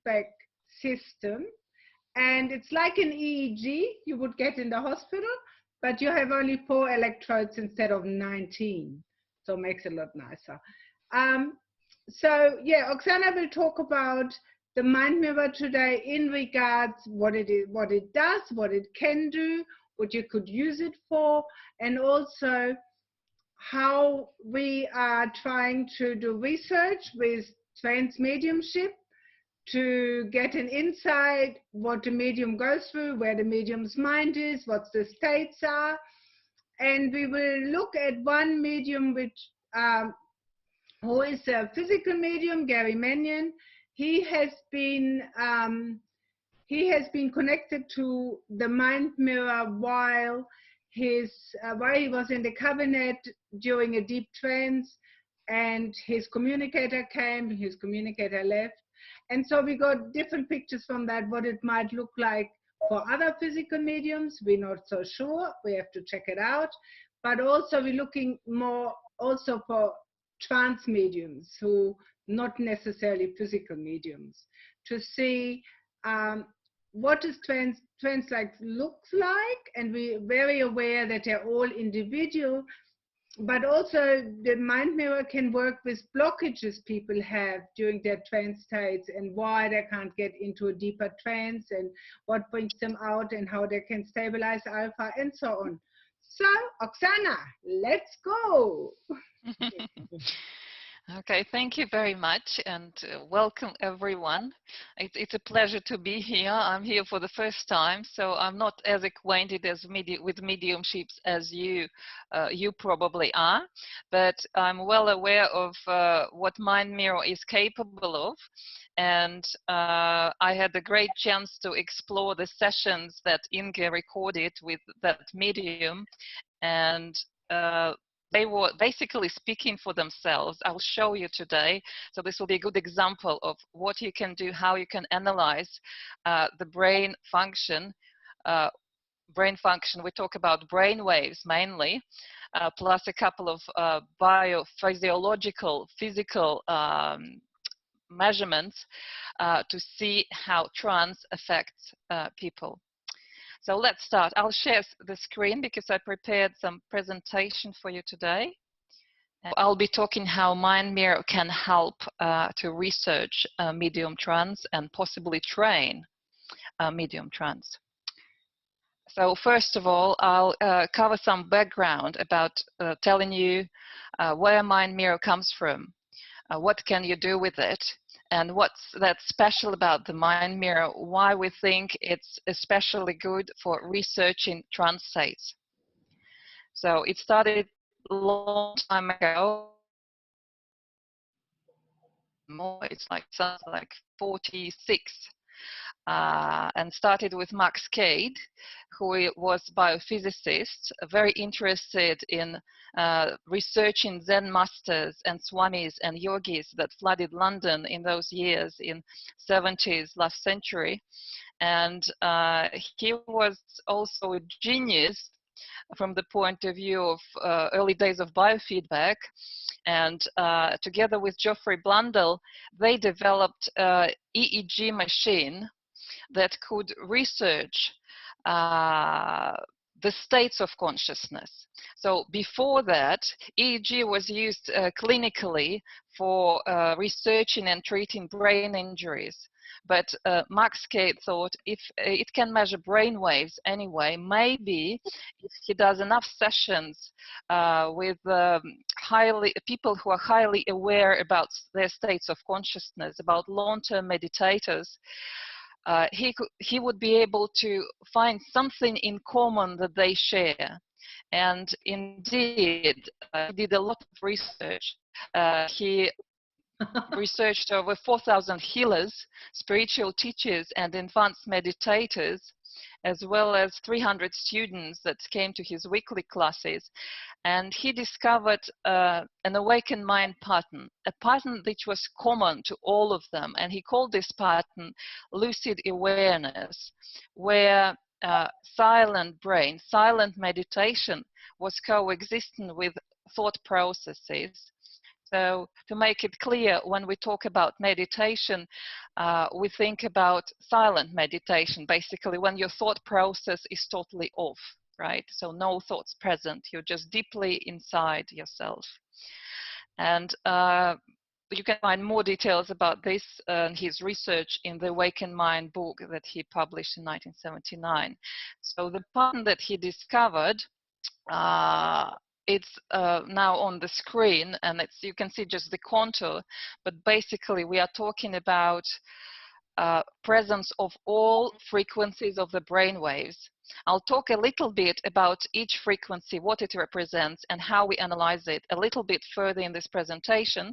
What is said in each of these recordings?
feedback system, and it's like an EEG you would get in the hospital, but you have only 4 electrodes instead of 19, so it makes it a lot nicer. So yeah, Oxana will talk about the mind mirror today in regards what it is, what it does, what it can do, what you could use it for, and also how we are trying to do research with trance mediumship to get an insight what the medium goes through, where the medium's mind is, what the states are. And we will look at one medium which who is a physical medium, Gary Mannion. He has been connected to the mind mirror while he was in the cabinet during a deep trance, and his communicator came, his communicator left. And so we got different pictures from that, what it might look like for other physical mediums. We're not so sure, we have to check it out. But also we're looking more also for trance mediums who not necessarily physical mediums, to see what does trance like looks like. And we're very aware that they're all individual, but also the mind mirror can work with blockages people have during their trance states and why they can't get into a deeper trance and what brings them out and how they can stabilize alpha and so on. So, Oxana, let's go. Okay, thank you very much, and welcome everyone. It's a pleasure to be here. I'm here for the first time, so I'm not as acquainted with mediumships as you probably are, but I'm well aware of what Mind Mirror is capable of, and I had a great chance to explore the sessions that Inge recorded with that medium, and they were basically speaking for themselves. I'll show you today. So this will be a good example of what you can do, how you can analyze the brain function. We talk about brain waves mainly, plus a couple of biophysiological, physical measurements to see how trance affects people. So let's start. I'll share the screen because I prepared some presentation for you today. I'll be talking how Mind Mirror can help to research medium trance and possibly train medium trance. So first of all, I'll cover some background about telling you where Mind Mirror comes from, what can you do with it, and what's that special about the Mind Mirror, why we think it's especially good for researching trance states. So it started a long time ago. It's like something like 46. And started with Max Cade, who was a biophysicist, very interested in researching Zen masters and swamis and yogis that flooded London in those years in 70s last century. And he was also a genius from the point of view of early days of biofeedback. And together with Geoffrey Blundell, they developed an EEG machine that could research the states of consciousness. So before that, EEG was used clinically for researching and treating brain injuries. But Max Cade thought if it can measure brain waves anyway, maybe if he does enough sessions with people who are highly aware about their states of consciousness, about long-term meditators, he would be able to find something in common that they share. And indeed, he did a lot of research. He researched over 4,000 healers, spiritual teachers, and advanced meditators, as well as 300 students that came to his weekly classes. And he discovered an awakened mind pattern, a pattern which was common to all of them. And he called this pattern lucid awareness, where silent brain, silent meditation was coexisting with thought processes. So to make it clear, when we talk about meditation, we think about silent meditation, basically when your thought process is totally off, right? So no thoughts present, you're just deeply inside yourself. And you can find more details about this and his research in the Awakened Mind book that he published in 1979. So the pattern that he discovered, it's now on the screen, and you can see just the contour, but basically we are talking about presence of all frequencies of the brain waves. I'll talk a little bit about each frequency, what it represents, and how we analyze it a little bit further in this presentation.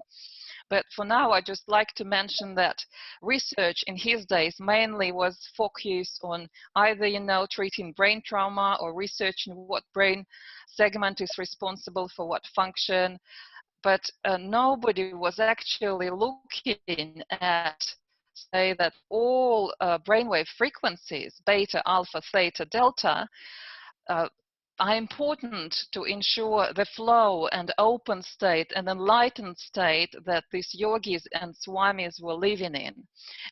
But for now, I'd just like to mention that research in his days mainly was focused on either, treating brain trauma or researching what brain segment is responsible for what function. But nobody was actually looking at, say, that all brainwave frequencies, beta, alpha, theta, delta, are important to ensure the flow and open state and enlightened state that these yogis and swamis were living in.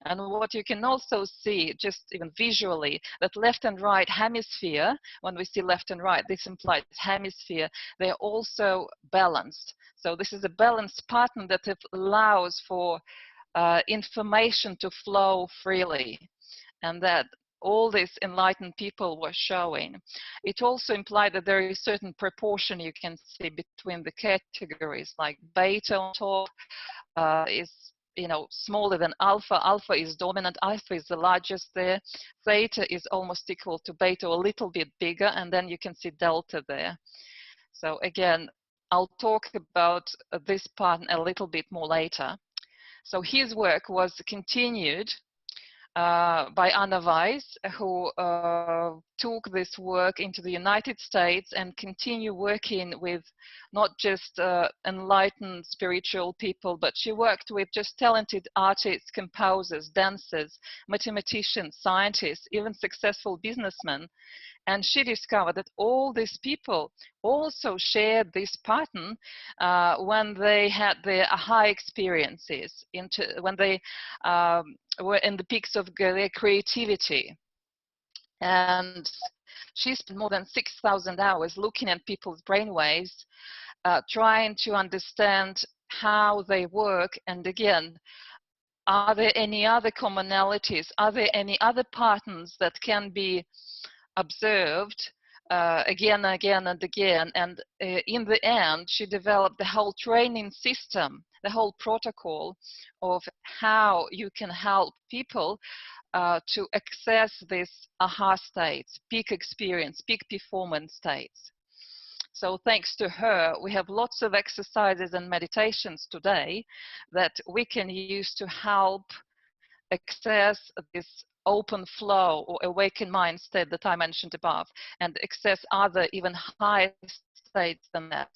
And what you can also see, just even visually, that left and right hemisphere, when we see left and right, this implies hemisphere, they're also balanced. So this is a balanced pattern that allows for information to flow freely, and that all these enlightened people were showing. It also implied that there is a certain proportion you can see between the categories, like beta on top is smaller than alpha. Alpha is dominant, alpha is the largest there. Theta is almost equal to beta, a little bit bigger, and then you can see delta there. So again, I'll talk about this part a little bit more later. So his work was continued by Anna Weiss, who took this work into the United States and continue working with not just enlightened spiritual people, but she worked with just talented artists, composers, dancers, mathematicians, scientists, even successful businessmen. And she discovered that all these people also shared this pattern when they had their aha experiences, when they were in the peaks of their creativity. And she spent more than 6,000 hours looking at people's brainwaves, trying to understand how they work. And again, are there any other commonalities? Are there any other patterns that can be observed again and again and again? And in the end, she developed the whole training system, the whole protocol of how you can help people to access these aha states, peak experience, peak performance states. So thanks to her, we have lots of exercises and meditations today that we can use to help access this open flow or awakened mind state that I mentioned above, and access other even higher states than that.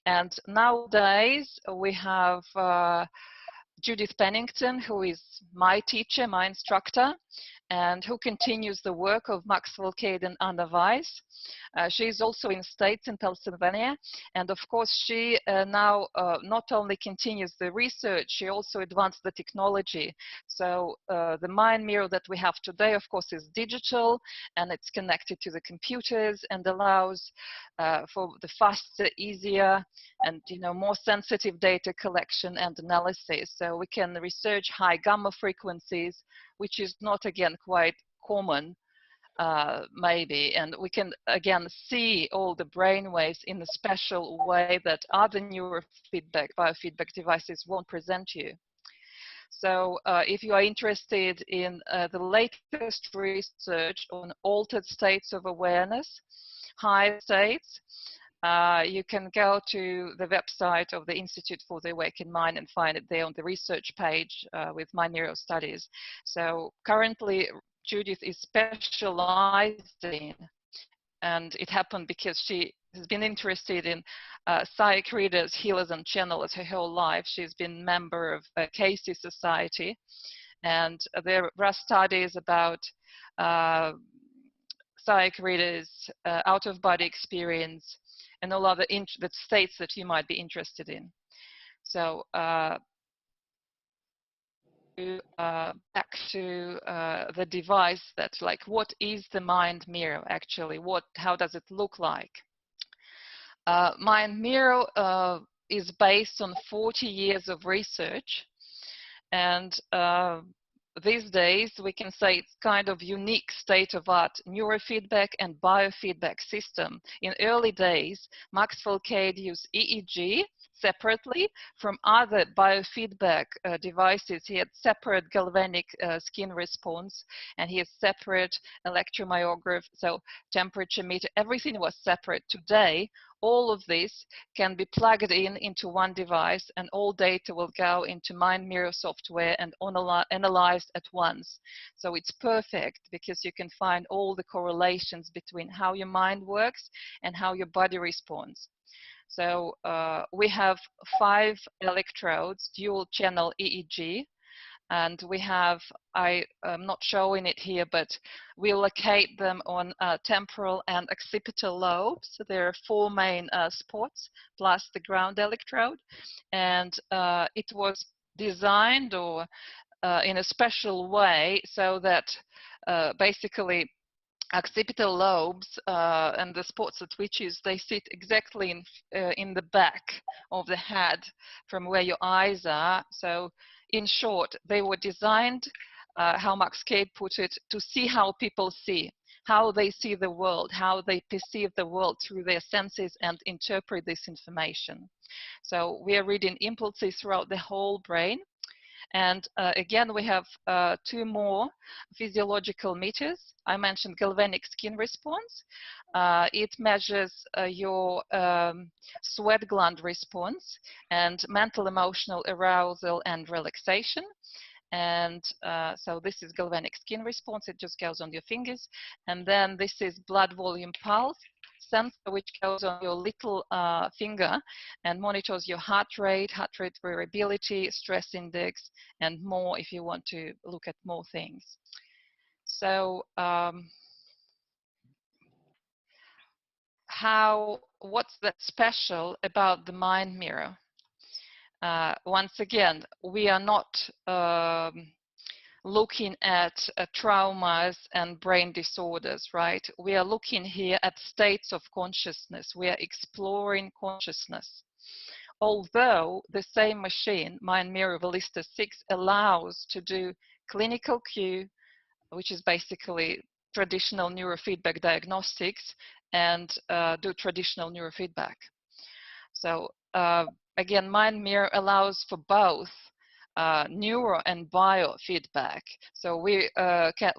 And nowadays we have Judith Pennington, who is my teacher, my instructor, and who continues the work of Maxwell Cade and Anna Weiss. She is also in States in Pennsylvania, and of course she now not only continues the research, she also advanced the technology. So the mind mirror that we have today, of course, is digital, and it's connected to the computers and allows for the faster, easier, and more sensitive data collection and analysis. So we can research high gamma frequencies, which is not, again, quite common, maybe, and we can again see all the brain waves in a special way that other neurofeedback, biofeedback devices won't present you. So if you are interested in the latest research on altered states of awareness, high states, you can go to the website of the Institute for the Awakened Mind and find it there on the research page with Mind Neuro Studies. So currently, Judith is specializing, and it happened because she has been interested in psych readers, healers, and channelers her whole life. She's been a member of Casey Society, and there are studies about psych readers, out-of-body experience, and all other states that you might be interested in. So back to the device, that's like, what is the mind mirror actually? How does it look like? Mind mirror is based on 40 years of research, and these days we can say it's kind of unique state-of-art neurofeedback and biofeedback system. In early days, Max Folcade used EEG separately from other biofeedback devices. He had separate galvanic skin response, and he has separate electromyograph, so temperature meter, everything was separate. Today, all of this can be plugged into one device, and all data will go into Mind Mirror software and analyzed at once. So it's perfect because you can find all the correlations between how your mind works and how your body responds. So we have 5 electrodes, dual channel EEG, and we have, I'm not showing it here, but we locate them on temporal and occipital lobes. So there are 4 main spots plus the ground electrode, and it was designed or in a special way so that basically occipital lobes and the spots that we choose, they sit exactly in the back of the head from where your eyes are. So in short, they were designed, how Max Cade put it, to see how people see, how they see the world, how they perceive the world through their senses and interpret this information. So we are reading impulses throughout the whole brain. And again, we have 2 more physiological meters. I mentioned galvanic skin response. It measures your sweat gland response and mental emotional arousal and relaxation. And so this is galvanic skin response. It just goes on your fingers. And then this is blood volume pulse sensor, which goes on your little finger and monitors your heart rate variability, stress index, and more if you want to look at more things. So what's that special about the mind mirror? Once again, we are not looking at traumas and brain disorders, right? We are looking here at states of consciousness. We are exploring consciousness. Although the same machine, Mind Mirror Valista 6, allows to do clinical Q, which is basically traditional neurofeedback diagnostics, and do traditional neurofeedback. So again, Mind Mirror allows for both neuro and biofeedback. So we're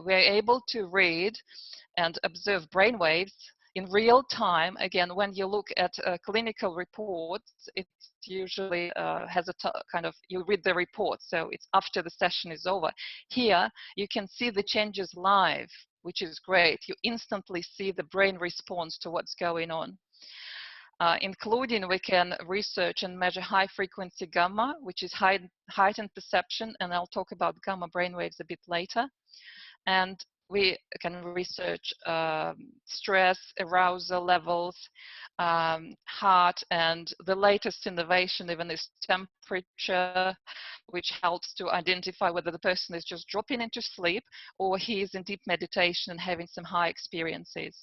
able to read and observe brainwaves in real time. Again, when you look at clinical reports, it usually has a kind of, you read the report, so it's after the session is over. Here, you can see the changes live, which is great. You instantly see the brain response to what's going on. Including, we can research and measure high frequency gamma, which is heightened perception, and I'll talk about gamma brainwaves a bit later. And we can research stress, arousal levels, heart, and the latest innovation even is temperature, which helps to identify whether the person is just dropping into sleep or he is in deep meditation and having some high experiences.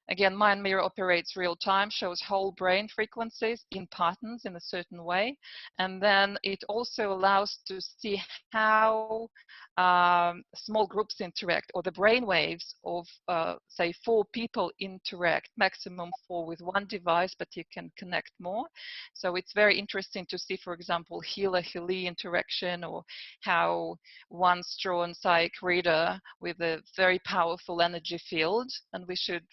Again, Mind Mirror operates real time, shows whole brain frequencies in patterns in a certain way. And then it also allows to see how small groups interact, or the brain waves of, say, 4 people interact, maximum 4 with one device, but you can connect more. So it's very interesting to see, for example, healer-healee interaction, or how one strong psych reader with a very powerful energy field, and we should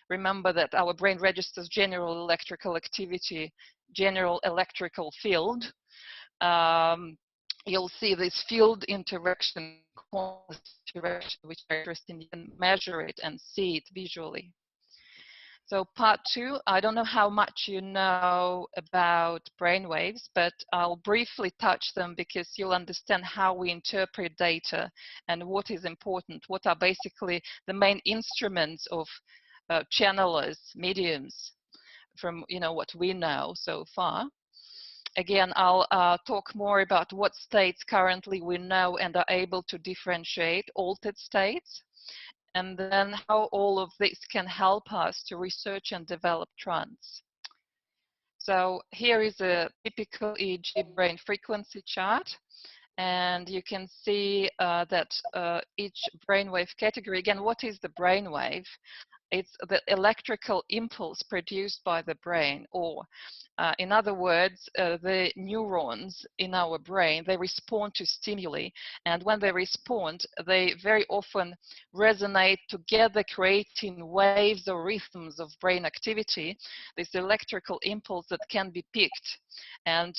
remember that our brain registers general electrical activity, general electrical field. You'll see this field interaction, which are interesting. You can measure it and see it visually. So part 2, I don't know how much you know about brainwaves, but I'll briefly touch them because you'll understand how we interpret data and what is important, what are basically the main instruments of channelers, mediums, from what we know so far. Again, I'll talk more about what states currently we know and are able to differentiate, altered states, and then how all of this can help us to research and develop trance. So here is a typical EEG brain frequency chart. And you can see that each brainwave category, again, what is the brainwave? It's the electrical impulse produced by the brain, or in other words, the neurons in our brain, they respond to stimuli, and when they respond, they very often resonate together, creating waves or rhythms of brain activity, this electrical impulse that can be picked. And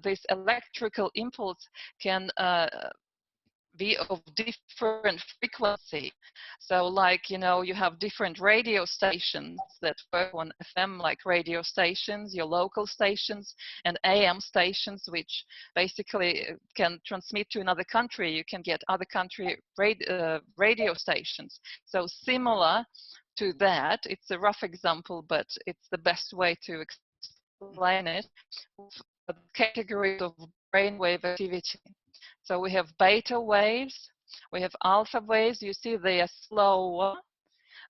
this electrical impulse can be of different frequency. So like, you know, you have different radio stations that work on FM, like radio stations, your local stations, and AM stations, which basically can transmit to another country. You can get other country radio stations. So similar to that, it's a rough example, but it's the best way to explain it, categories of brainwave activity. So we have beta waves, we have alpha waves, you see they are slower.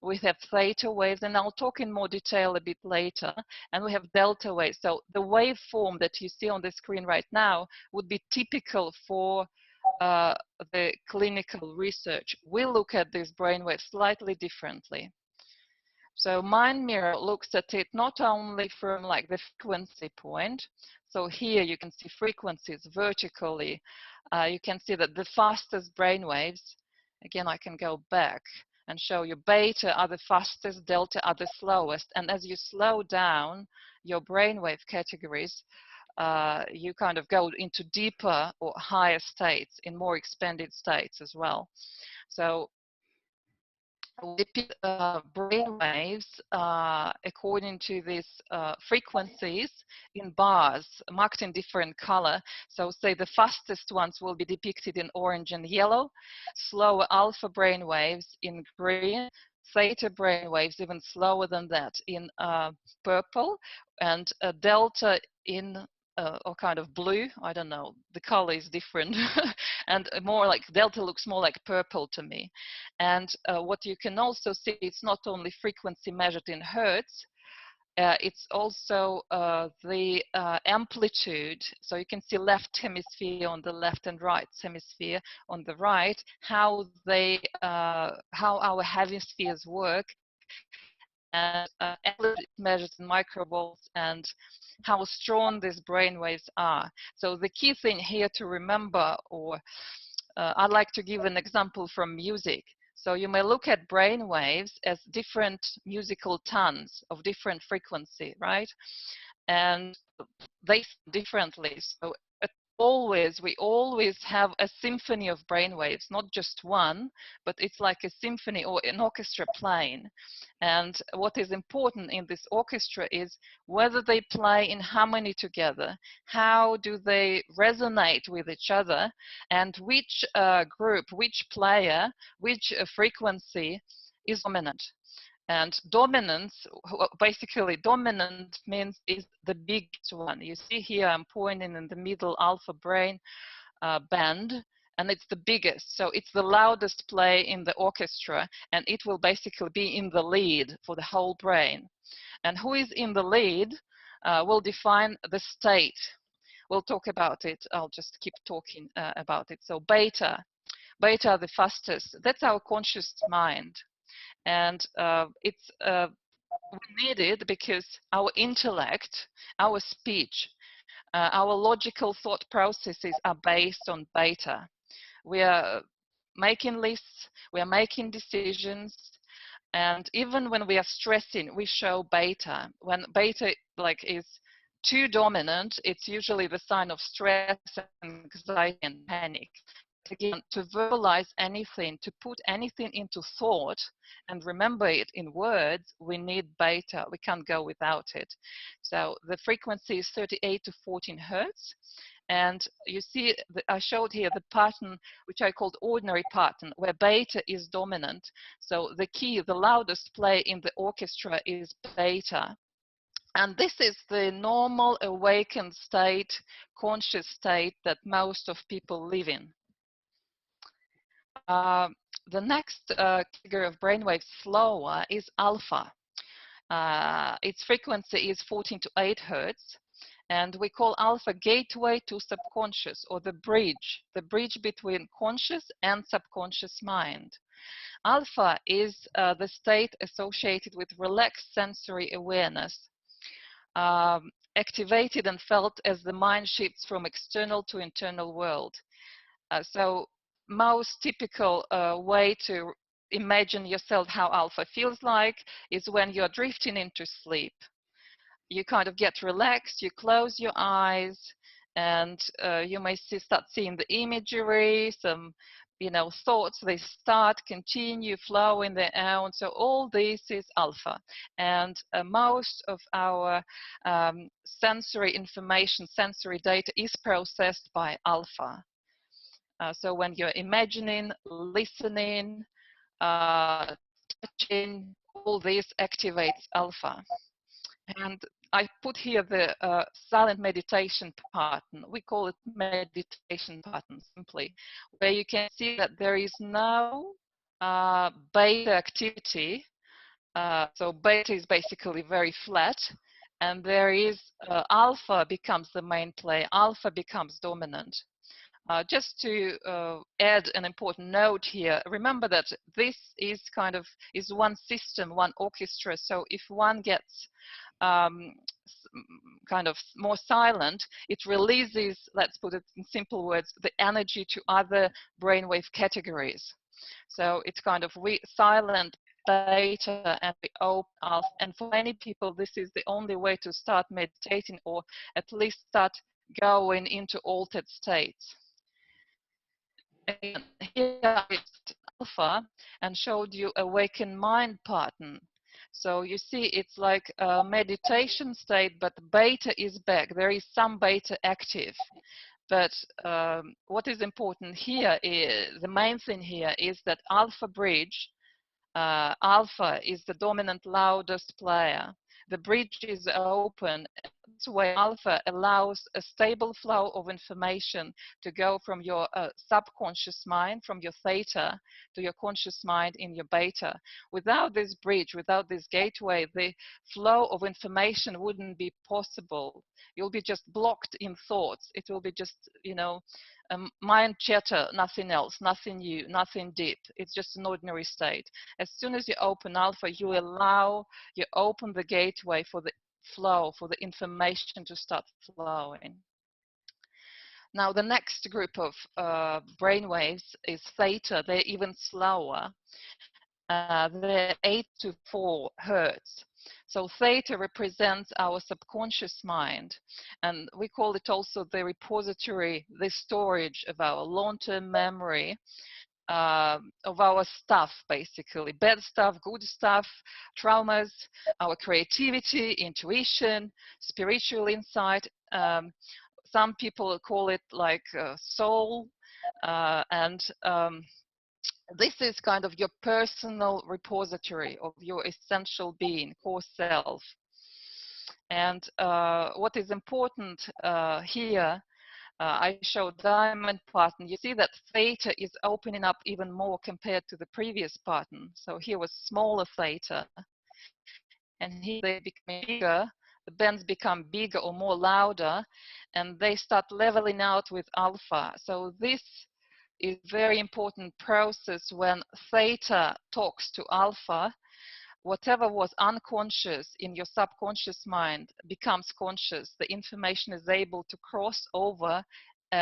We have theta waves, and I'll talk in more detail a bit later. And we have delta waves. So the waveform that you see on the screen right now would be typical for the clinical research. We look at these brainwaves slightly differently. So Mind Mirror looks at it not only from like the frequency point. So here you can see frequencies vertically. You can see that the fastest brain waves, again, I can go back and show you beta are the fastest, delta are the slowest. And as you slow down your brainwave categories, you kind of go into deeper or higher states, in more expanded states as well. So we pick brain waves according to these frequencies in bars marked in different color. So say the fastest ones will be depicted in orange and yellow, slower alpha brain waves in green, theta brain waves even slower than that in purple, and delta in or kind of blue. I don't know, the color is different. And more like delta looks more like purple to me. And what you can also see, it's not only frequency measured in hertz, it's also the amplitude. So you can see left hemisphere on the left and right hemisphere on the right, how our hemispheres work, and amplitude measures in microvolts, and how strong these brain waves are. So the key thing here to remember, or I'd like to give an example from music. So you may look at brain waves as different musical tones of different frequency, right? And they differently. So we always have a symphony of brain waves, not just one, but it's like a symphony or an orchestra playing. And what is important in this orchestra is whether they play in harmony together, how do they resonate with each other, and which group, which player, which frequency is dominant. And dominance, basically dominant means is the biggest one. You see here I'm pointing in the middle alpha brain band, and it's the biggest. So it's the loudest play in the orchestra, and it will basically be in the lead for the whole brain. And who is in the lead will define the state. We'll talk about it. I'll just keep talking about it. So beta are the fastest. That's our conscious mind. And it's we need it because our intellect, our speech, our logical thought processes are based on beta. We are making lists, we are making decisions, and even when we are stressing, we show beta. When beta is too dominant, it's usually the sign of stress, anxiety, and panic. Again, to verbalize anything, to put anything into thought and remember it in words, we need beta. We can't go without it. So the frequency is 38 to 14 hertz. And you see, I showed here the pattern, which I called ordinary pattern, where beta is dominant. So the key, the loudest play in the orchestra is beta. And this is the normal awakened state, conscious state that most of people live in. The next category of brainwaves slower is alpha. Its frequency is 14 to 8 hertz, and we call alpha gateway to subconscious, or the bridge between conscious and subconscious mind. Alpha is the state associated with relaxed sensory awareness, activated and felt as the mind shifts from external to internal world. So most typical way to imagine yourself how alpha feels like is when you're drifting into sleep. You kind of get relaxed, you close your eyes, and you may start seeing the imagery, some thoughts, they start, continue, flow in their own. So all this is alpha. And most of our sensory information, sensory data is processed by alpha. So when you're imagining, listening, touching, all this activates alpha. And I put here the silent meditation pattern. We call it meditation pattern simply, where you can see that there is no beta activity. So beta is basically very flat, and there is alpha becomes the main play. Alpha becomes dominant. Just to add an important note here, remember that this is is one system, one orchestra. So if one gets kind of more silent, it releases, let's put it in simple words, the energy to other brainwave categories. So it's kind of silent beta and we open alpha. And for many people, this is the only way to start meditating, or at least start going into altered states. And here is alpha and showed you awakened mind pattern. So you see it's like a meditation state, but beta is back. There is some beta active. But what is important here is, the main thing here is that alpha bridge, alpha is the dominant loudest player. The bridge is open. This way alpha allows a stable flow of information to go from your subconscious mind, from your theta, to your conscious mind in your beta. Without this bridge, without this gateway, the flow of information wouldn't be possible. You'll be just blocked in thoughts. It will be just, mind chatter, nothing else, nothing new, nothing deep. It's just an ordinary state. As soon as you open alpha, you open the gateway for the flow, for the information to start flowing. Now the next group of brainwaves is theta. They're even slower. They're 8 to 4 hertz. So theta represents our subconscious mind, and we call it also the repository, the storage of our long-term memory, of our stuff, basically, bad stuff, good stuff, traumas, our creativity, intuition, spiritual insight. Some people call it like soul, and this is kind of your personal repository of your essential being, core self. And what is important here, I show diamond pattern. You see that theta is opening up even more compared to the previous pattern. So here was smaller theta, and here they become bigger. The bands become bigger or more louder, and they start leveling out with alpha. So this is a very important process when theta talks to alpha. Whatever was unconscious in your subconscious mind becomes conscious. The information is able to cross over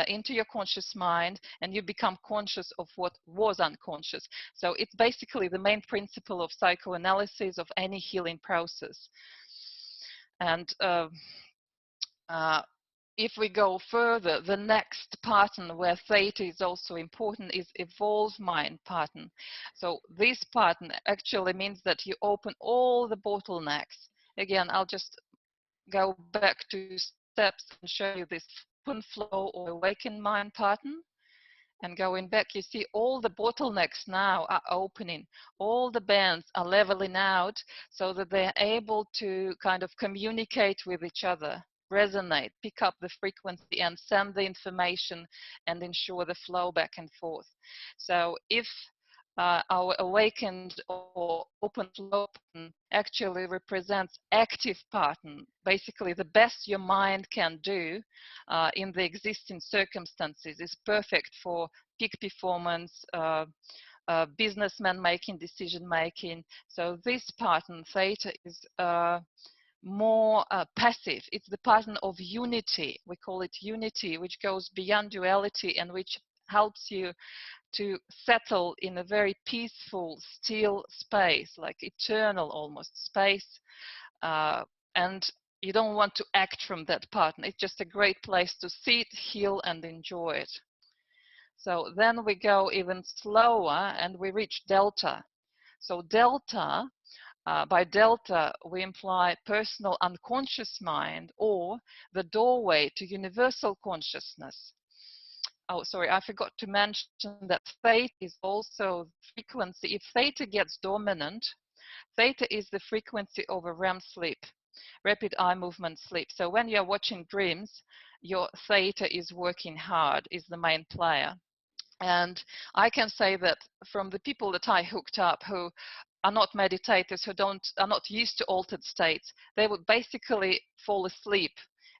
into your conscious mind, and you become conscious of what was unconscious. So it's basically the main principle of psychoanalysis, of any healing process. And if we go further, the next pattern where theta is also important is evolved mind pattern. So this pattern actually means that you open all the bottlenecks. Again, I'll just go back to steps and show you this open flow or awakened mind pattern. And going back, you see all the bottlenecks now are opening. All the bands are leveling out so that they're able to kind of communicate with each other, resonate, pick up the frequency and send the information and ensure the flow back and forth. So if our awakened or open flow pattern actually represents active pattern, basically the best your mind can do in the existing circumstances, is perfect for peak performance, businessman making, decision making. So this pattern, Theta, is more passive. It's the pattern of unity. We call it unity, which goes beyond duality and which helps you to settle in a very peaceful, still space, like eternal almost space. And you don't want to act from that pattern. It's just a great place to sit, heal, and enjoy it. So then we go even slower and we reach delta. So delta, by delta, we imply personal unconscious mind or the doorway to universal consciousness. Oh, sorry, I forgot to mention that theta is also frequency. If theta gets dominant, theta is the frequency of a REM sleep, rapid eye movement sleep. So when you're watching dreams, your theta is working hard, is the main player. And I can say that from the people that I hooked up who are not meditators, who are not used to altered states, they would basically fall asleep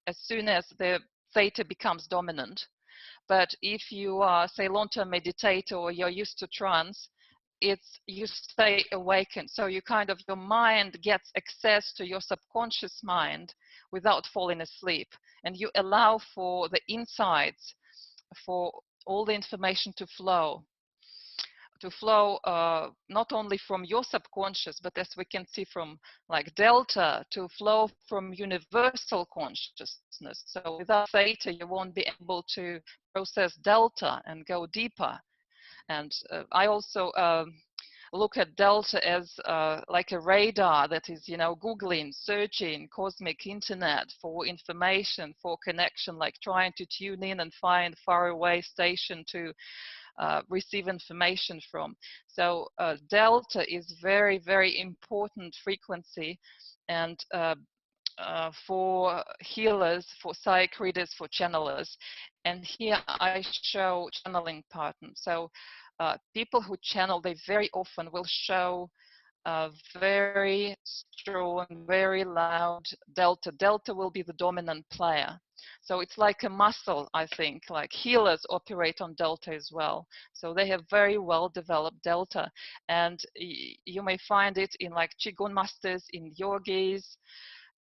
as soon as their theta becomes dominant. But if you are, say, long-term meditator or you're used to trance, you stay awakened. So you kind of, your mind gets access to your subconscious mind without falling asleep. And you allow for the insights, for all the information to flow not only from your subconscious, but as we can see from like delta, to flow from universal consciousness. So without theta, you won't be able to process delta and go deeper. And I also look at delta as like a radar that is, Googling, searching cosmic internet for information, for connection, like trying to tune in and find faraway station to receive information from. So delta is very, very important frequency, and for healers, for psych readers, for channelers. And here I show channeling pattern. So people who channel, they very often will show very strong, very loud delta. Delta will be the dominant player. So it's like a muscle, I think, like healers operate on delta as well. So they have very well developed delta. And you may find it in like Qigong masters, in yogis.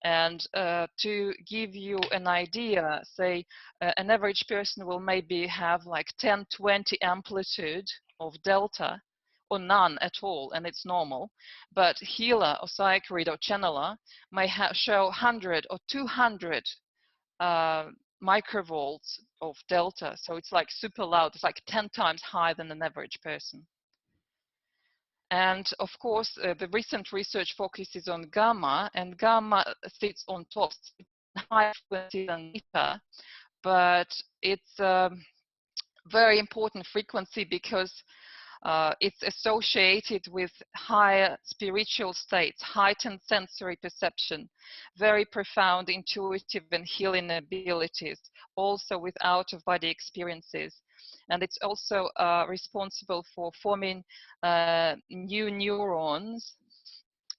And to give you an idea, say an average person will maybe have like 10, 20 amplitude of delta, or none at all, and it's normal. But healer or psych reader or channeler may show 100 or 200 microvolts of delta. So it's like super loud. It's like 10 times higher than an average person. And of course, the recent research focuses on gamma, and gamma sits on top, higher frequency than theta, but it's a very important frequency because it's associated with higher spiritual states, heightened sensory perception, very profound intuitive and healing abilities, also with out-of-body experiences. And it's also responsible for forming new neurons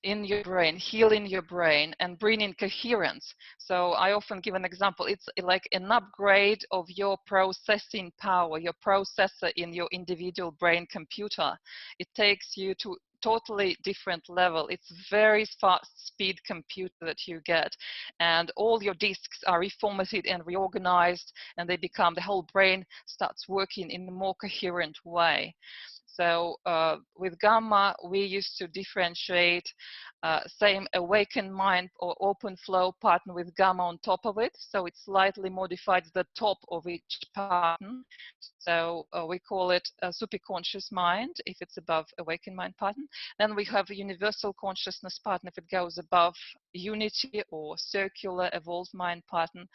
in your brain, healing your brain, and bringing coherence. So I often give an example. It's like an upgrade of your processing power, your processor in your individual brain computer. It takes you to totally different level. It's very fast speed computer that you get, and all your disks are reformatted and reorganized, and they become, the whole brain starts working in a more coherent way. So with gamma, we used to differentiate same awakened mind or open flow pattern with gamma on top of it. So it slightly modifies the top of each pattern So we call it a superconscious mind if it's above awakened mind pattern. Then we have a universal consciousness pattern if it goes above unity or circular evolved mind pattern.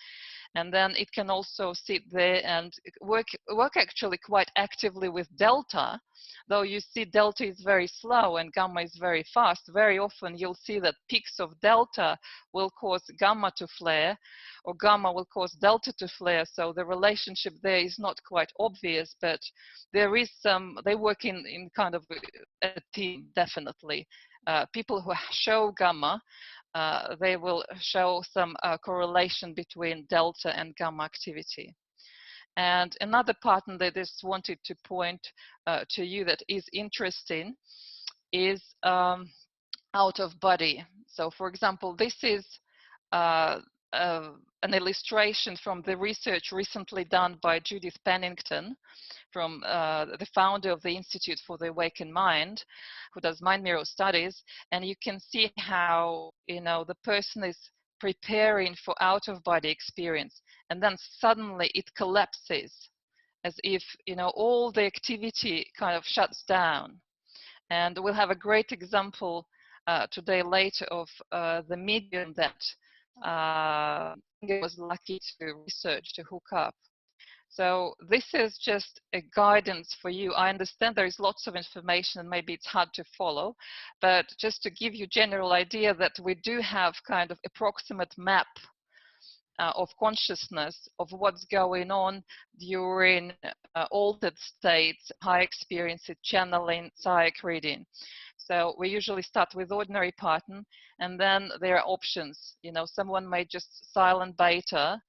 And then it can also sit there and work actually quite actively with delta. Though you see delta is very slow and gamma is very fast, very often you'll see that peaks of delta will cause gamma to flare, or gamma will cause delta to flare. So the relationship there is not quite obvious, but there is some, they work in kind of a team, definitely. People who show gamma, they will show some correlation between delta and gamma activity. And another pattern that I just wanted to point to you that is interesting is out of body. So for example, this is an illustration from the research recently done by Judith Pennington, from the founder of the Institute for the Awakened Mind, who does mind mirror studies. And you can see how, you know, the person is preparing for out-of-body experience, and then suddenly it collapses, as if, you know, all the activity kind of shuts down. And we'll have a great example today later of the medium that was lucky to research, to hook up. So this is just a guidance for you. I understand there is lots of information and maybe it's hard to follow, but just to give you general idea that we do have kind of approximate map of consciousness of what's going on during altered states, high experiences, channeling, psychic reading. So we usually start with ordinary pattern, and then there are options. You know, someone may just silent beta,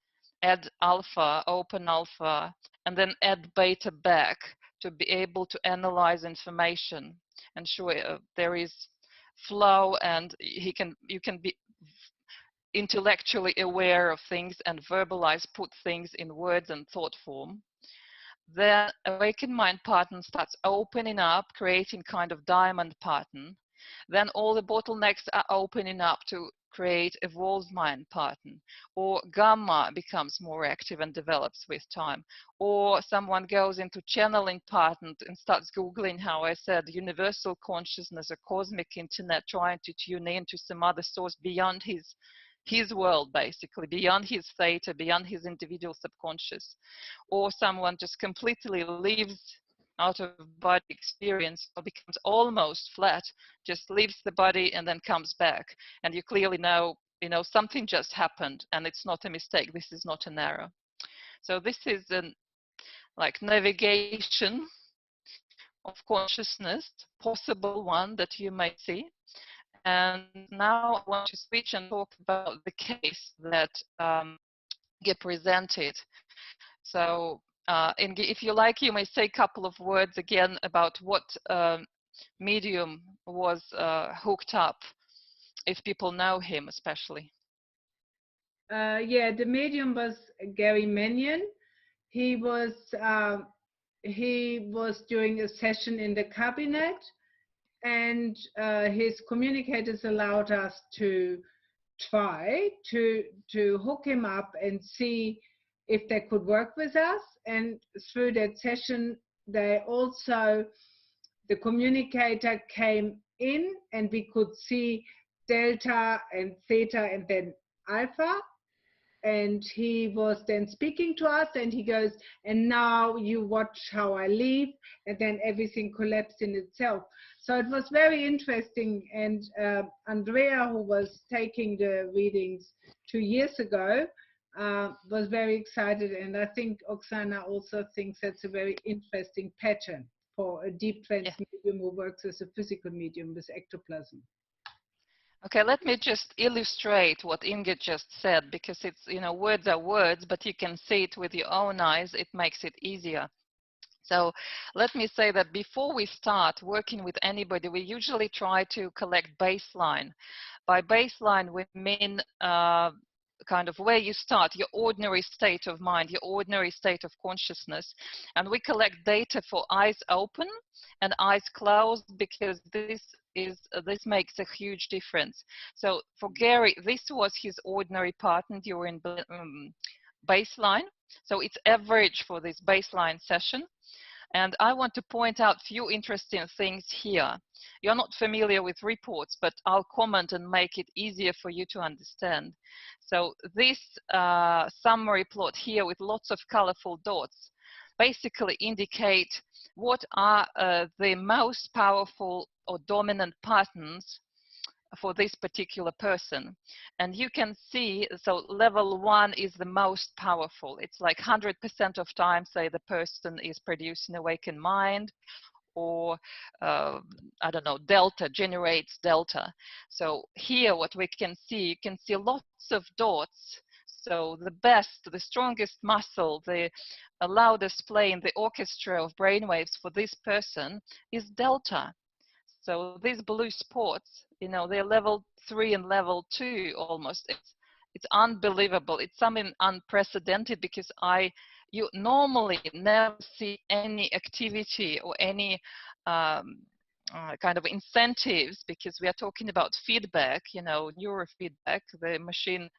add alpha, open alpha, and then add beta back to be able to analyze information and show there is flow, and you can be intellectually aware of things and verbalize, put things in words and thought form. Then awakened mind pattern starts opening up, creating kind of diamond pattern. Then all the bottlenecks are opening up to create evolved mind pattern, or gamma becomes more active and develops with time, or someone goes into channeling pattern and starts googling, how I said, universal consciousness or cosmic internet, trying to tune into some other source beyond his world, basically, beyond his theta, beyond his individual subconscious. Or someone just completely leaves out of body experience or becomes almost flat, just leaves the body and then comes back. And you clearly know, you know, something just happened and it's not a mistake. This is not an error. So this is an like navigation of consciousness, possible one that you may see. And now I want to switch and talk about the case that get presented. So if you like, you may say a couple of words again about what medium was hooked up, if people know him especially. Yeah, the medium was Gary Mannion. He was doing a session in the cabinet, and his communicators allowed us to try to hook him up and see if they could work with us. And through that session, they also, the communicator came in and we could see delta and theta and then alpha. And he was then speaking to us and he goes, and now you watch how I leave, and then everything collapsed in itself. So it was very interesting. And Andrea, who was taking the readings 2 years ago, was very excited. And I think Oxana also thinks that's a very interesting pattern for a deep trance medium who works as a physical medium with ectoplasm. Okay, let me just illustrate what Inge just said, because it's, you know, words are words, but you can see it with your own eyes. It makes it easier. So let me say that before we start working with anybody, we usually try to collect baseline. By baseline, we mean kind of where you start, your ordinary state of mind, your ordinary state of consciousness. And we collect data for eyes open and eyes closed, because this makes a huge difference. So for Gary, this was his ordinary pattern during baseline, So it's average for this baseline session. And I want to point out a few interesting things here. You're not familiar with reports, but I'll comment and make it easier for you to understand. So this summary plot here with lots of colorful dots basically indicate what are the most powerful or dominant patterns for this particular person. And you can see, so level 1 is the most powerful. It's like 100% of time, say the person is producing awakened mind, or I don't know, delta, generates delta. So here what we can see, you can see lots of dots. So the best, the strongest muscle, the loudest play in the orchestra of brainwaves for this person is delta. So these blue spots, you know, they're level 3 and level 2 almost. It's unbelievable. It's something unprecedented, because you normally never see any activity or any kind of incentives, because we are talking about feedback, you know, neurofeedback. The machine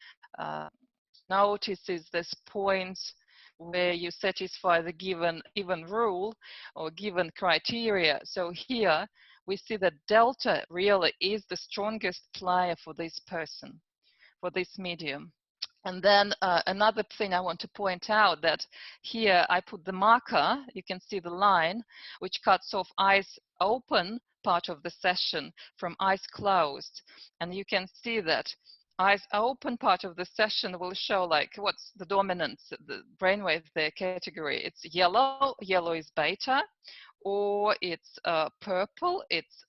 notices this points where you satisfy the given rule or given criteria. So here we see that delta really is the strongest player for this person, for this medium. And then another thing I want to point out, that here I put the marker, you can see the line, which cuts off eyes open part of the session from eyes closed. And you can see that eyes open part of the session will show like what's the dominance, the brainwave, the category. It's yellow, yellow is beta, or it's purple,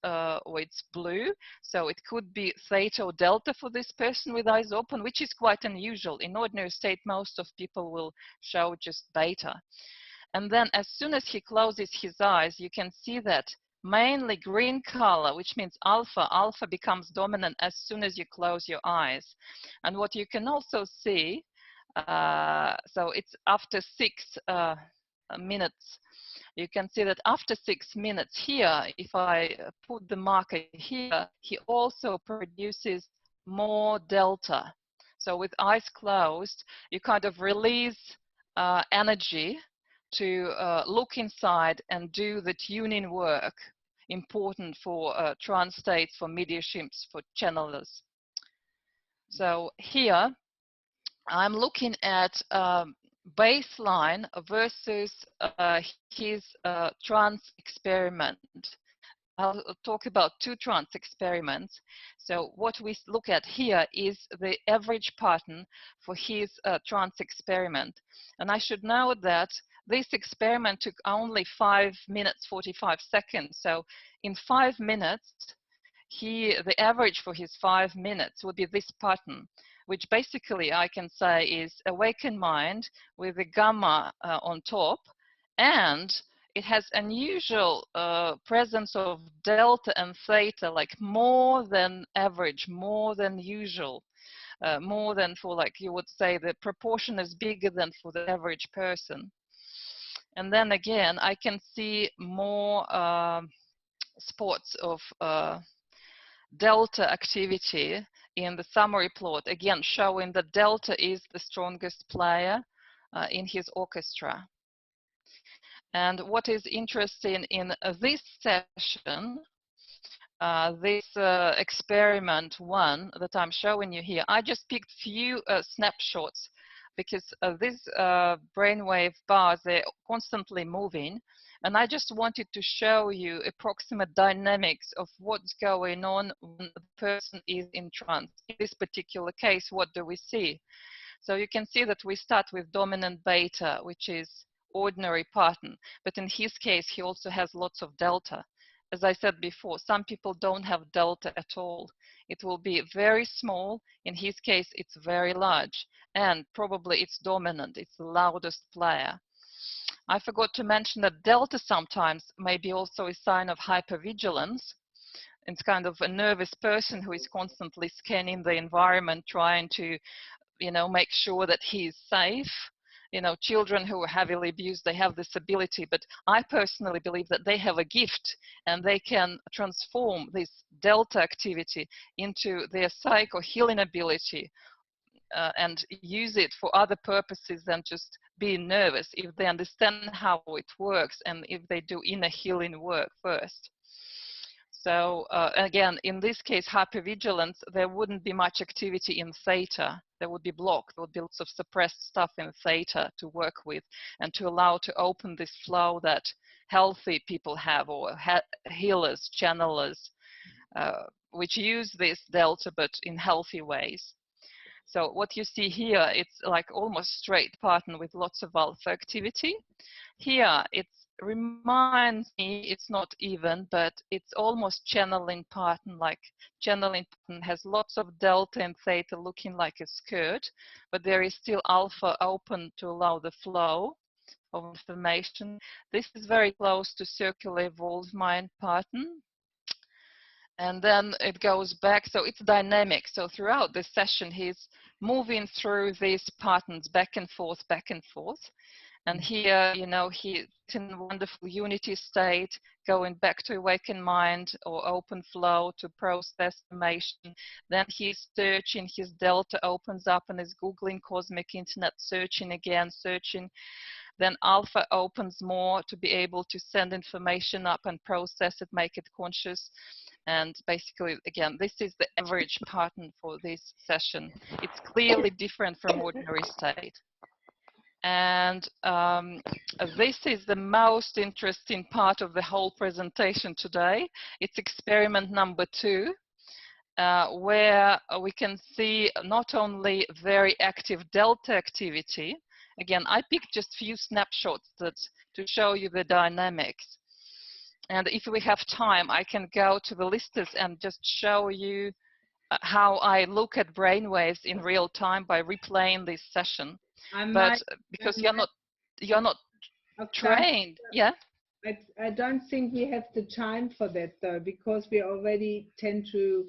or it's blue. So it could be theta or delta for this person with eyes open, which is quite unusual. In ordinary state, most of people will show just beta. And then as soon as he closes his eyes, you can see that mainly green color, which means alpha. Alpha becomes dominant as soon as you close your eyes. And what you can also see, so it's after 6 minutes, you can see that after 6 minutes here, if I put the marker here, he also produces more delta. So with eyes closed, you kind of release energy to look inside and do the tuning work, important for trance states, for mediumships, for channelers. So here, I'm looking at baseline versus his trance experiment. I'll talk about 2 trance experiments. So what we look at here is the average pattern for his trance experiment. And I should note that this experiment took only 5 minutes, 45 seconds. So in 5 minutes, the average for his 5 minutes would be this pattern, which basically I can say is awakened mind with the gamma on top, and it has unusual presence of delta and theta, like more than average, more than usual, more than for, like you would say, the proportion is bigger than for the average person. And then again, I can see more spots of delta activity in the summary plot, again showing that delta is the strongest player in his orchestra. And what is interesting in this session, this experiment 1 that I'm showing you here, I just picked few snapshots, because these brainwave bars, they're constantly moving. And I just wanted to show you approximate dynamics of what's going on when the person is in trance. In this particular case, what do we see? So you can see that we start with dominant beta, which is ordinary pattern. But in his case, he also has lots of delta. As I said before, some people don't have delta at all. It will be very small. In his case, it's very large. And probably it's dominant. It's the loudest player. I forgot to mention that delta sometimes may be also a sign of hypervigilance. It's kind of a nervous person who is constantly scanning the environment, trying to, you know, make sure that he's safe. You know, children who are heavily abused, they have this ability, but I personally believe that they have a gift and they can transform this delta activity into their psycho healing ability. And use it for other purposes than just be nervous if they understand how it works and if they do inner healing work first. So again, in this case, hypervigilance, there wouldn't be much activity in theta. There would be blocked. There would be lots of suppressed stuff in theta to work with and to allow to open this flow that healthy people have, or healers, channelers, which use this delta but in healthy ways. So what you see here, it's like almost straight pattern with lots of alpha activity. Here, it reminds me, it's not even, but it's almost channeling pattern, like channeling pattern has lots of delta and theta looking like a skirt, but there is still alpha open to allow the flow of information. This is very close to circular evolved mind pattern. And then it goes back, so it's dynamic. So throughout this session, he's moving through these patterns back and forth, back and forth. And here, you know, he's in a wonderful unity state, going back to awakened mind or open flow to process information. Then he's searching, his delta opens up and is Googling cosmic internet, searching again, searching. Then alpha opens more to be able to send information up and process it, make it conscious. And basically, again, this is the average pattern for this session. It's clearly different from ordinary state. And this is the most interesting part of the whole presentation today. It's experiment number 2, where we can see not only very active delta activity. Again, I picked just few snapshots to show you the dynamics. And if we have time, I can go to the listers and just show you how I look at brainwaves in real time by replaying this session. But because you're not trained, yeah. I don't think we have the time for that though, because we're already 10 to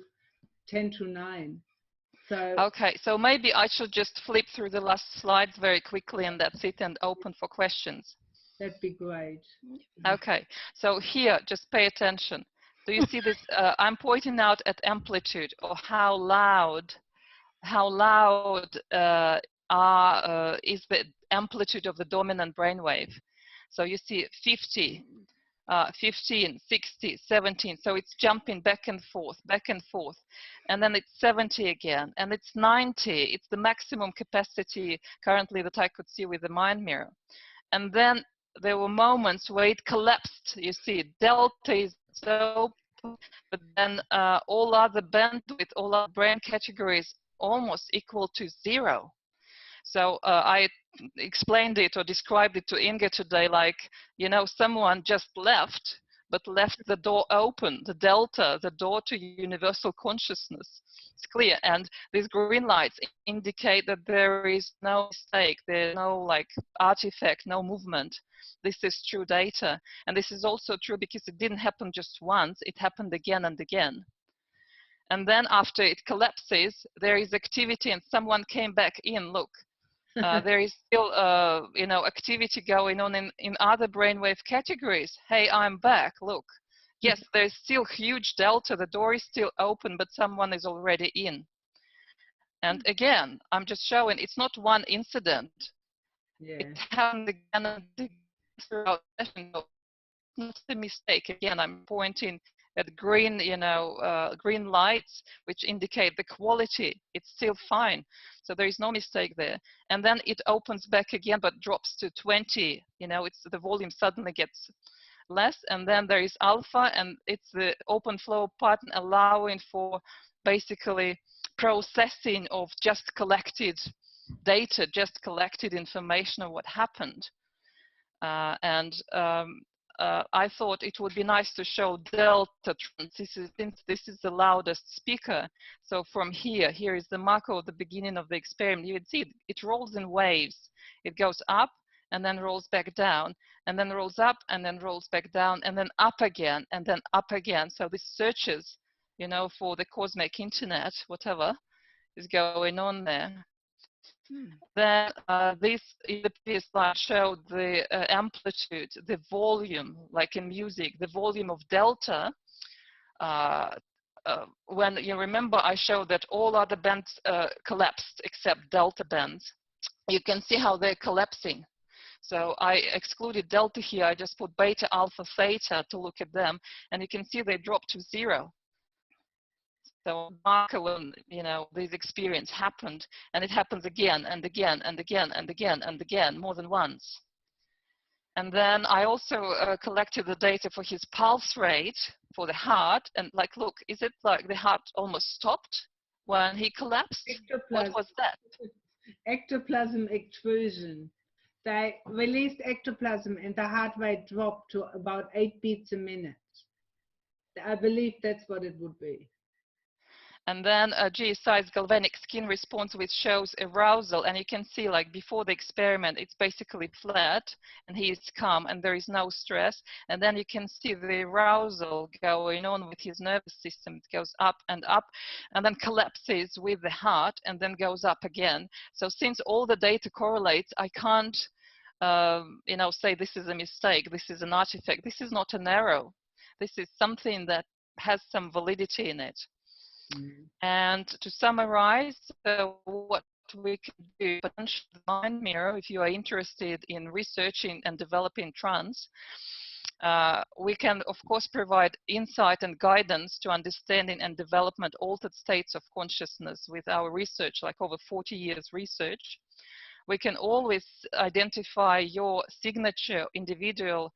9. So okay, so maybe I should just flip through the last slides very quickly, and that's it, and open for questions. That'd be great. Okay, so here, just pay attention. Do you see this? I'm pointing out at amplitude, or how loud is the amplitude of the dominant brainwave. So you see 50, 15, 60, 17. So it's jumping back and forth, and then it's 70 again, and it's 90. It's the maximum capacity currently that I could see with the mind mirror. And then there were moments where it collapsed. You see, delta is so, but then all other bandwidth, all other brain categories almost equal to 0. So I explained it or described it to Inga today like, you know, someone just left, but left the door open, the delta, the door to universal consciousness. It's clear. And these green lights indicate that there is no mistake, there's no like artifact, no movement. This is true data. And this is also true because it didn't happen just once, it happened again and again. And then after it collapses, there is activity and someone came back in, look. There is still, you know, activity going on in other brainwave categories. Hey, I'm back, look. Yes, there's still huge delta, the door is still open, but someone is already in. And again, I'm just showing, it's not one incident. Yeah. It happened again and again throughout the session. So it's not a mistake. Again, I'm pointing at green, you know, green lights, which indicate the quality. It's still fine. So there is no mistake there. And then it opens back again, but drops to 20. You know, it's the volume suddenly gets less. And then there is alpha, and it's the open flow pattern allowing for basically processing of just collected data, just collected information of what happened. I thought it would be nice to show delta trance. Since this is the loudest speaker, so from here is the marker of the beginning of the experiment. You can see it rolls in waves. It goes up and then rolls back down, and then rolls up and then rolls back down, and then up again, and then up again. So this searches, you know, for the cosmic internet, whatever is going on there. Then this in the previous slide showed the amplitude, the volume, like in music, the volume of delta. When you remember, I showed that all other bands collapsed except delta bands. You can see how they're collapsing. So I excluded delta here. I just put beta, alpha, theta to look at them, and you can see they drop to 0. So when, you know, this experience happened, and it happens again and again and again and again and again, more than once. And then I also collected the data for his pulse rate for the heart, and like, look, is it like the heart almost stopped when he collapsed? Ectoplasm. What was that? Ectoplasm explosion. They released ectoplasm and the heart rate dropped to about 8 beats a minute. I believe that's what it would be. And then GSI's galvanic skin response, which shows arousal, and you can see, like, before the experiment, it's basically flat, and he is calm, and there is no stress. And then you can see the arousal going on with his nervous system. It goes up, and then collapses with the heart, and then goes up again. So since all the data correlates, I can't, you know, say this is a mistake, this is an artifact. This is not an error. This is something that has some validity in it. And to summarize, what we can do, potential mind mirror, if you are interested in researching and developing trance, we can, of course, provide insight and guidance to understanding and development altered states of consciousness with our research, like over 40 years research. We can always identify your signature individual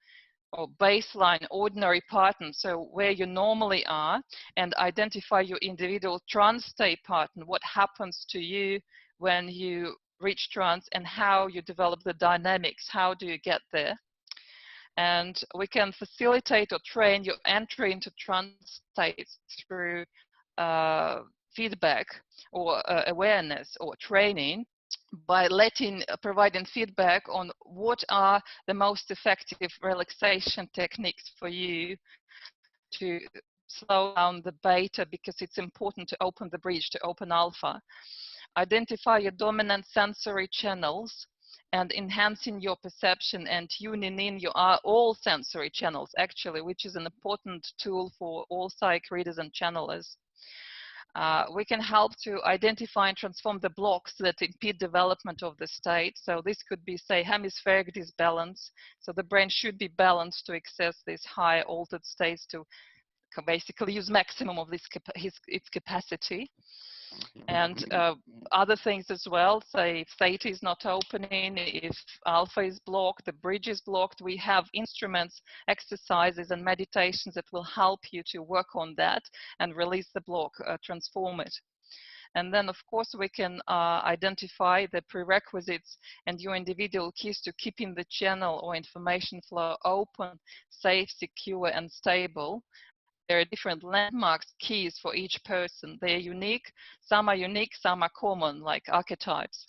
or baseline ordinary pattern, so where you normally are, and identify your individual trance state pattern, what happens to you when you reach trance, and how you develop the dynamics, how do you get there. And we can facilitate or train your entry into trance states through feedback or awareness or training, by providing feedback on what are the most effective relaxation techniques for you to slow down the beta, because it's important to open the bridge to open alpha. Identify your dominant sensory channels and enhancing your perception and tuning in your all sensory channels, actually, which is an important tool for all psych readers and channelers. We can help to identify and transform the blocks that impede development of the state. So this could be, say, hemispheric disbalance. So the brain should be balanced to access these high altered states to basically use maximum of its capacity. And other things as well, say if theta is not opening, if alpha is blocked, the bridge is blocked, we have instruments, exercises and meditations that will help you to work on that and release the block, transform it. And then, of course, we can identify the prerequisites and your individual keys to keeping the channel or information flow open, safe, secure and stable. There are different landmarks, keys for each person. They are unique, some are common, like archetypes.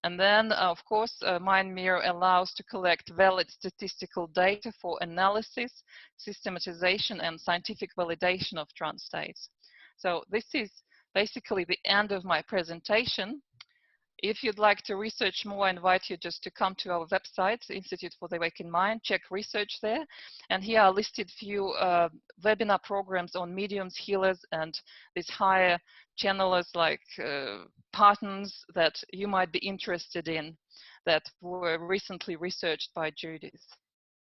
And then, of course, Mind Mirror allows to collect valid statistical data for analysis, systematization, and scientific validation of trance states. So this is basically the end of my presentation. If you'd like to research more, I invite you just to come to our website, Institute for the Awakened Mind, check research there. And here are listed few webinar programs on mediums, healers, and these higher channelers, like patterns that you might be interested in that were recently researched by Judith.